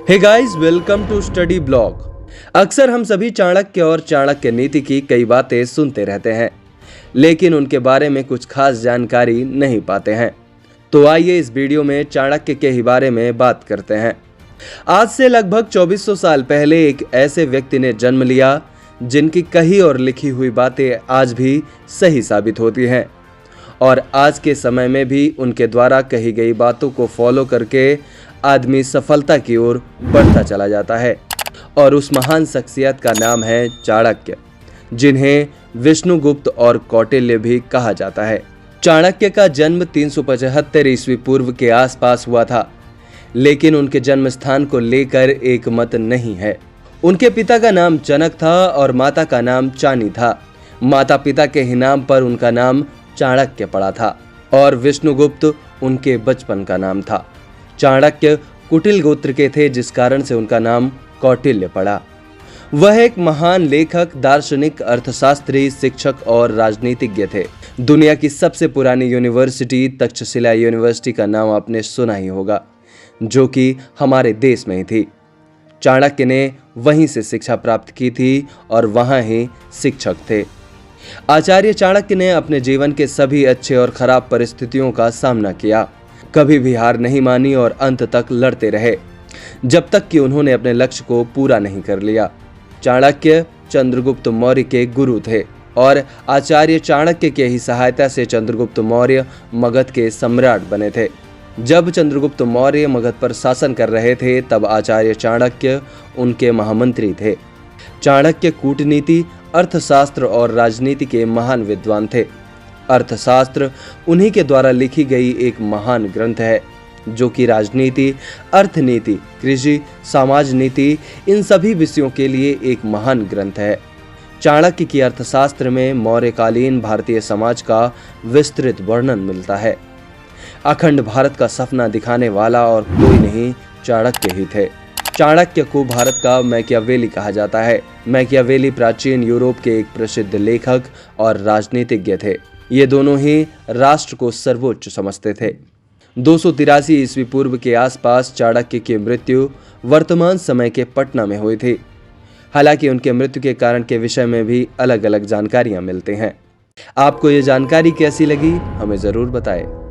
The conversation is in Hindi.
Hey guys, welcome to study blog. अक्सर हम सभी चाणक्य और चाणक्य नीति की कई बातें सुनते रहते हैं, लेकिन उनके बारे में कुछ खास जानकारी नहीं पाते हैं। तो आइए इस वीडियो में चाणक्य के ही बारे में बात करते हैं। आज से लगभग 2400 साल पहले एक ऐसे व्यक्ति ने जन्म लिया जिनकी कही और लिखी हुई बातें आज भी सही साबित होती हैं, और आज के समय में भी उनके द्वारा कही गई बातों को फॉलो करके आदमी सफलता की ओर बढ़ता चला जाता है। और उस महान शख्सियत का नाम है चाणक्य, जिन्हें विष्णुगुप्त और कौटिल्य भी कहा जाता है। चाणक्य का जन्म 375 ईस्वी पूर्व के आसपास हुआ था, लेकिन उनके जन्म स्थान को लेकर एक मत नहीं है। उनके पिता का नाम जनक था और माता का नाम चानी था। माता पिता के ही नाम पर उनका नाम चाणक्य पड़ा था और विष्णुगुप्त उनके बचपन का नाम था। चाणक्य कुटिल गोत्र के थे, जिस कारण से उनका नाम कौटिल्य पड़ा। वह एक महान लेखक, दार्शनिक, अर्थशास्त्री, शिक्षक और राजनीतिज्ञ थे। दुनिया की सबसे पुरानी यूनिवर्सिटी तक्षशिला यूनिवर्सिटी का नाम आपने सुना ही होगा, जो कि हमारे देश में ही थी। चाणक्य ने वहीं से शिक्षा प्राप्त की थी और वहां ही शिक्षक थे। आचार्य चाणक्य ने अपने जीवन के सभी अच्छे और खराब परिस्थितियों का सामना किया, कभी भी हार नहीं मानी और अंत तक लड़ते रहे, जब तक कि उन्होंने अपने लक्ष्य को पूरा नहीं कर लिया। चाणक्य चंद्रगुप्त मौर्य के गुरु थे और आचार्य चाणक्य के ही सहायता से चंद्रगुप्त मौर्य मगध के सम्राट बने थे। जब चंद्रगुप्त मौर्य मगध पर शासन कर रहे थे, तब आचार्य चाणक्य उनके महामंत्री थे। चाणक्य कूटनीति, अर्थशास्त्र और राजनीति के महान विद्वान थे। अर्थशास्त्र उन्हीं के द्वारा लिखी गई एक महान ग्रंथ है, जो कि राजनीति, अर्थनीति, कृषि, समाज नीति, इन सभी विषयों के लिए एक महान ग्रंथ है। चाणक्य की अर्थशास्त्र में मौर्यकालीन भारतीय समाज का विस्तृत वर्णन मिलता है। अखंड भारत का सपना दिखाने वाला और कोई नहीं, चाणक्य ही थे। चाणक्य को भारत का मैकियावेली कहा जाता है। मैकियावेली प्राचीन यूरोप के एक प्रसिद्ध लेखक और राजनीतिज्ञ थे। ये दोनों ही राष्ट्र को सर्वोच्च समझते थे। 283 ईस्वी पूर्व के आसपास चाणक्य की मृत्यु वर्तमान समय के पटना में हुई थी। हालांकि उनके मृत्यु के कारण के विषय में भी अलग अलग जानकारियां मिलती हैं। आपको ये जानकारी कैसी लगी, हमें जरूर बताएं।